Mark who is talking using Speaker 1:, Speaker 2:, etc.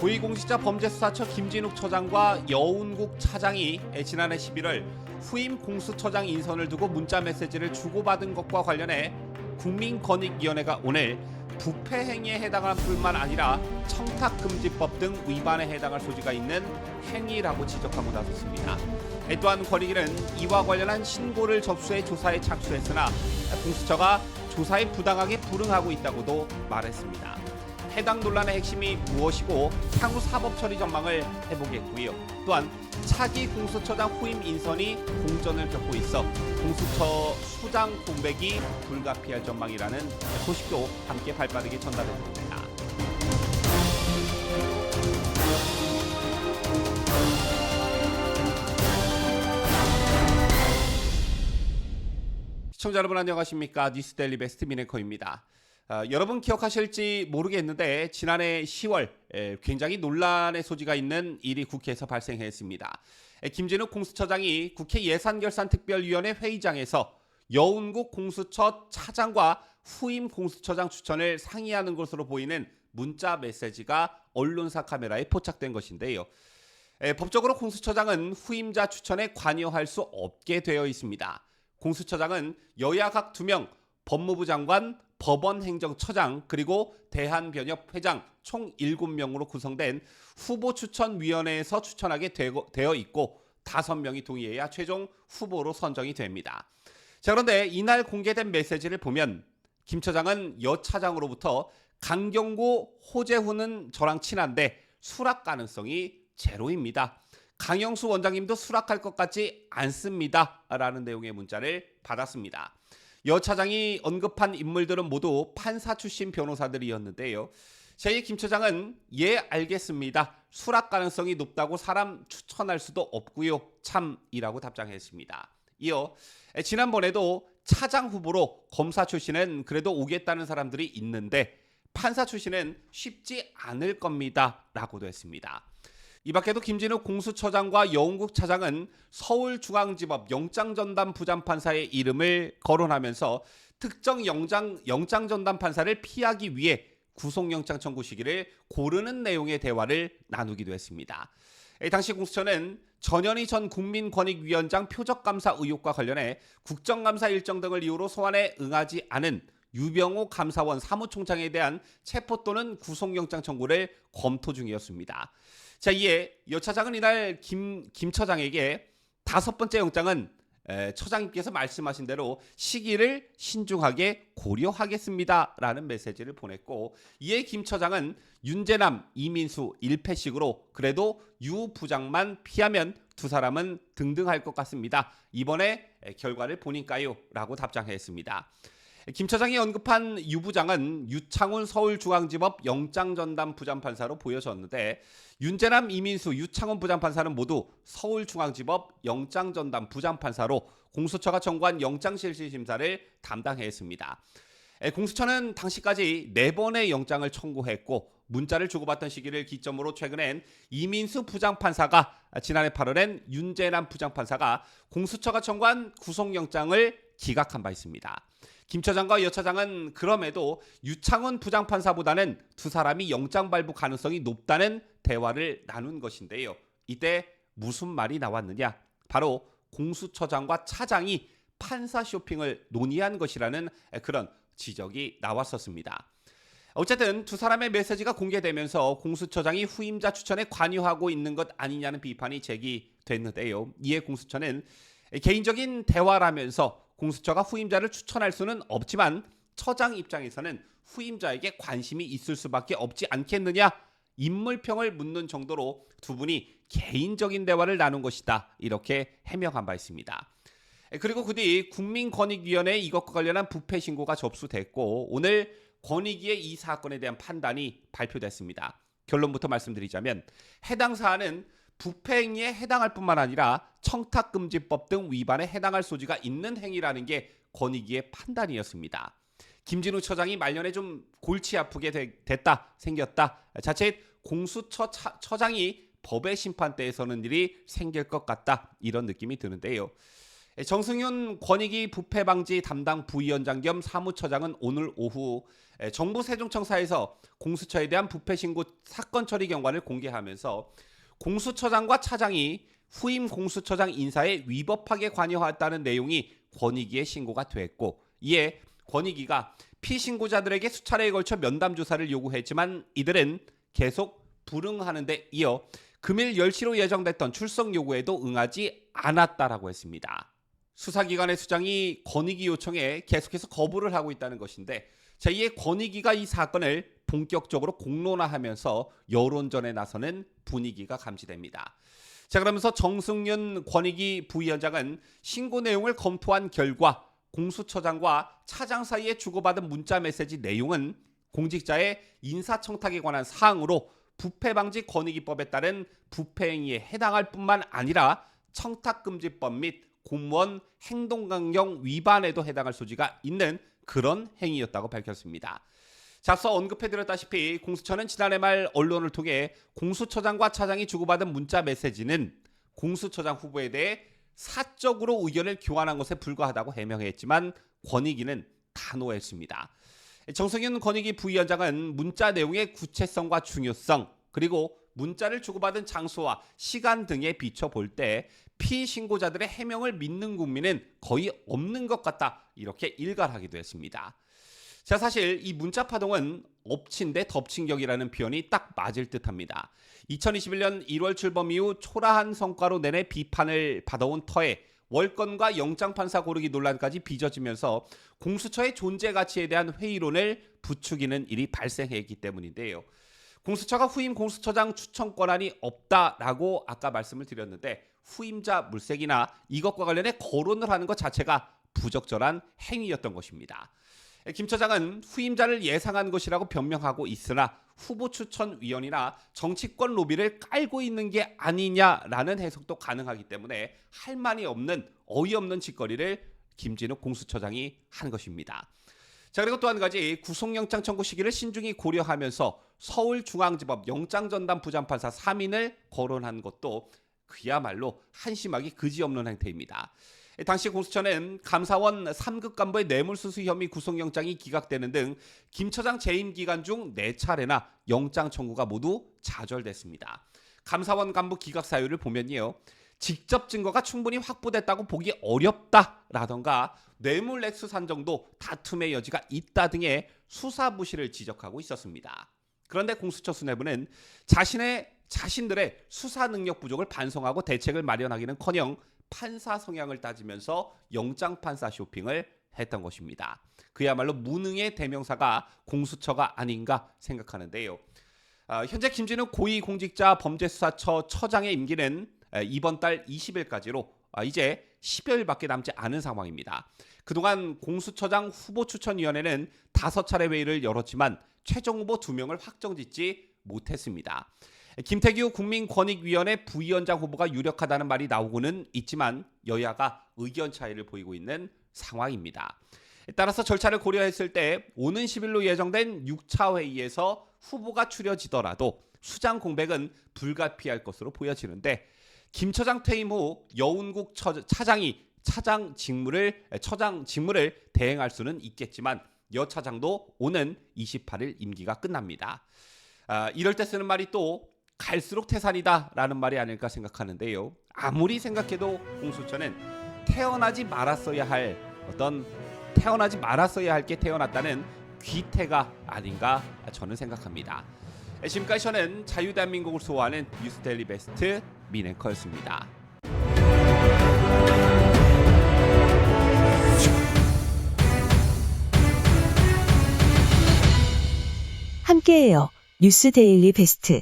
Speaker 1: 고위공직자범죄수사처 김진욱 처장과 여운국 차장이 지난해 11월 후임 공수처장 인선을 두고 문자 메시지를 주고받은 것과 관련해 국민권익위원회가 오늘 부패 행위에 해당할 뿐만 아니라 청탁금지법 등 위반에 해당할 소지가 있는 행위라고 지적하고 나섰습니다. 또한 권익위는 이와 관련한 신고를 접수해 조사에 착수했으나 공수처가 차조사에 부당하게 불응하고 있다고도 말했습니다. 해당 논란의 핵심이 무엇이고 향후 사법 처리 전망을 해보겠고요. 또한 차기 공수처장 후임 인선이 공전을 겪고 있어 공수처 수장 공백이 불가피할 전망이라는 소식도 함께 발빠르게 전달해드립니다. 시청자 여러분 안녕하십니까? 뉴스데일리 베스트 미네커입니다. 여러분 기억하실지 모르겠는데 지난해 10월 굉장히 논란의 소지가 있는 일이 국회에서 발생했습니다. 김진욱 공수처장이 국회 예산결산특별위원회 회의장에서 여운국 공수처 차장과 후임 공수처장 추천을 상의하는 것으로 보이는 문자 메시지가 언론사 카메라에 포착된 것인데요. 법적으로 공수처장은 후임자 추천에 관여할 수 없게 되어 있습니다. 공수처장은 여야 각 2명, 법무부 장관, 법원행정처장 그리고 대한변협 회장 총 7명으로 구성된 후보추천위원회에서 추천하게 되어 있고 5명이 동의해야 최종 후보로 선정이 됩니다. 자, 그런데 이날 공개된 메시지를 보면 김 처장은 여 차장으로부터 강경구, 호재훈은 저랑 친한데 수락 가능성이 제로입니다. 강영수 원장님도 수락할 것 같지 않습니다. 라는 내용의 문자를 받았습니다. 여 차장이 언급한 인물들은 모두 판사 출신 변호사들이었는데요. 제2 김 처장은 예 알겠습니다. 수락 가능성이 높다고 사람 추천할 수도 없고요. 참이라고 답장했습니다. 이어 지난번에도 차장 후보로 검사 출신은 그래도 오겠다는 사람들이 있는데 판사 출신은 쉽지 않을 겁니다. 라고도 했습니다. 이 밖에도 김진욱 공수처장과 여운국 차장은 서울중앙지법 영장전담부장판사의 이름을 거론하면서 특정 영장전담판사를 피하기 위해 구속영장 청구 시기를 고르는 내용의 대화를 나누기도 했습니다. 당시 공수처는 전현희 전 국민권익위원장 표적감사 의혹과 관련해 국정감사 일정 등을 이유로 소환에 응하지 않은 유병호 감사원 사무총장에 대한 체포 또는 구속영장 청구를 검토 중이었습니다. 자, 이에 여 차장은 이날 김 처장에게 5번째 영장은 처장님께서 말씀하신 대로 시기를 신중하게 고려하겠습니다. 라는 메시지를 보냈고 이에 김 처장은 윤재남, 이민수 1패식으로 그래도 유 부장만 피하면 두 사람은 등등할 것 같습니다. 이번에 결과를 보니까요. 라고 답장했습니다. 김 처장이 언급한 유 부장은 유창훈 서울중앙지법 영장전담 부장판사로 보여졌는데 윤재남, 이민수, 유창훈 부장판사는 모두 서울중앙지법 영장전담 부장판사로 공수처가 청구한 영장실시심사를 담당했습니다. 공수처는 당시까지 4번의 영장을 청구했고 문자를 주고받던 시기를 기점으로 최근엔 이민수 부장판사가 지난해 8월엔 윤재남 부장판사가 공수처가 청구한 구속영장을 기각한 바 있습니다. 김 처장과 여 차장은 그럼에도 유창훈 부장판사보다는 두 사람이 영장 발부 가능성이 높다는 대화를 나눈 것인데요. 이때 무슨 말이 나왔느냐? 바로 공수처장과 차장이 판사 쇼핑을 논의한 것이라는 그런 지적이 나왔었습니다. 어쨌든 두 사람의 메시지가 공개되면서 공수처장이 후임자 추천에 관여하고 있는 것 아니냐는 비판이 제기됐는데요. 이에 공수처는 개인적인 대화라면서 공수처가 후임자를 추천할 수는 없지만 처장 입장에서는 후임자에게 관심이 있을 수밖에 없지 않겠느냐 인물평을 묻는 정도로 두 분이 개인적인 대화를 나눈 것이다 이렇게 해명한 바 있습니다. 그리고 그 뒤 국민권익위원회에 이것과 관련한 부패 신고가 접수됐고 오늘 권익위의 이 사건에 대한 판단이 발표됐습니다. 결론부터 말씀드리자면 해당 사안은 부패 행위에 해당할 뿐만 아니라 청탁금지법 등 위반에 해당할 소지가 있는 행위라는 게 권익위의 판단이었습니다. 김진욱 처장이 말년에 좀 골치 아프게 생겼다. 자칫 공수처 처장이 법의 심판대에 서는 일이 생길 것 같다. 이런 느낌이 드는데요. 정승윤 권익위 부패방지 담당 부위원장 겸 사무처장은 오늘 오후 정부 세종청사에서 공수처에 대한 부패 신고 사건 처리 경과를 공개하면서 공수처장과 차장이 후임 공수처장 인사에 위법하게 관여했다는 내용이 권익위에 신고가 됐고, 이에 권익위가 피신고자들에게 수차례에 걸쳐 면담 조사를 요구했지만 이들은 계속 불응하는 데 이어 금일 10시로 예정됐던 출석 요구에도 응하지 않았다라고 했습니다. 수사기관의 수장이 권익위 요청에 계속해서 거부를 하고 있다는 것인데, 제2의 권익위가 이 사건을 본격적으로 공론화하면서 여론전에 나서는 분위기가 감지됩니다. 자, 그러면서 정승윤 권익위 부위원장은 신고 내용을 검토한 결과 공수처장과 차장 사이에 주고받은 문자 메시지 내용은 공직자의 인사청탁에 관한 사항으로 부패방지 권익위법에 따른 부패행위에 해당할 뿐만 아니라 청탁금지법 및 공무원 행동강령 위반에도 해당할 소지가 있는 그런 행위였다고 밝혔습니다. 앞서 언급해드렸다시피 공수처는 지난해 말 언론을 통해 공수처장과 차장이 주고받은 문자 메시지는 공수처장 후보에 대해 사적으로 의견을 교환한 것에 불과하다고 해명했지만 권익위는 단호했습니다. 정승윤 권익위 부위원장은 문자 내용의 구체성과 중요성, 그리고 문자를 주고받은 장소와 시간 등에 비춰볼 때 피신고자들의 해명을 믿는 국민은 거의 없는 것 같다, 이렇게 일갈하기도 했습니다. 자, 사실 이 문자 파동은 엎친 데 덮친 격이라는 표현이 딱 맞을 듯합니다. 2021년 1월 출범 이후 초라한 성과로 내내 비판을 받아온 터에 월권과 영장판사 고르기 논란까지 빚어지면서 공수처의 존재 가치에 대한 회의론을 부추기는 일이 발생했기 때문인데요. 공수처가 후임 공수처장 추천 권한이 없다라고 아까 말씀을 드렸는데, 후임자 물색이나 이것과 관련해 거론을 하는 것 자체가 부적절한 행위였던 것입니다. 김 처장은 후임자를 예상한 것이라고 변명하고 있으나 후보 추천위원이나 정치권 로비를 깔고 있는 게 아니냐라는 해석도 가능하기 때문에 할 말이 없는 어이없는 짓거리를 김진욱 공수처장이 한 것입니다. 자, 그리고 또 한 가지, 구속영장 청구 시기를 신중히 고려하면서 서울중앙지법 영장전담 부장판사 3인을 거론한 것도 그야말로 한심하기 그지없는 행태입니다. 당시 공수처는 감사원 3급 간부의 뇌물수수 혐의 구속영장이 기각되는 등 김 처장 재임 기간 중 4차례나 영장 청구가 모두 좌절됐습니다. 감사원 간부 기각 사유를 보면요, 직접 증거가 충분히 확보됐다고 보기 어렵다라던가 뇌물 액수 산정도 다툼의 여지가 있다 등의 수사 부실을 지적하고 있었습니다. 그런데 공수처 수뇌부는 자신들의 수사 능력 부족을 반성하고 대책을 마련하기는커녕 판사 성향을 따지면서 영장 판사 쇼핑을 했던 것입니다. 그야말로 무능의 대명사가 공수처가 아닌가 생각하는데요. 현재 김진욱 고위공직자범죄수사처 처장의 임기는 이번 달 20일까지로 이제 10여일밖에 남지 않은 상황입니다. 그동안 공수처장 후보추천위원회는 5차례 회의를 열었지만 최종 후보 2명을 확정짓지 못했습니다. 김태규 국민권익위원회 부위원장 후보가 유력하다는 말이 나오고는 있지만 여야가 의견 차이를 보이고 있는 상황입니다. 따라서 절차를 고려했을 때 오는 10일로 예정된 6차 회의에서 후보가 추려지더라도 수장 공백은 불가피할 것으로 보여지는데, 김 처장 퇴임 후 여운국 차장이 처장 직무를 대행할 수는 있겠지만 여 차장도 오는 28일 임기가 끝납니다. 이럴 때 쓰는 말이 또 갈수록 태산이다라는 말이 아닐까 생각하는데요. 아무리 생각해도 공수처는 태어나지 말았어야 할 게 태어났다는 귀태가 아닌가 저는 생각합니다. 지금까지 저는 자유대한민국을 소화하는 뉴스데일리 베스트 민앵커였습니다.
Speaker 2: 함께해요. 뉴스데일리 베스트.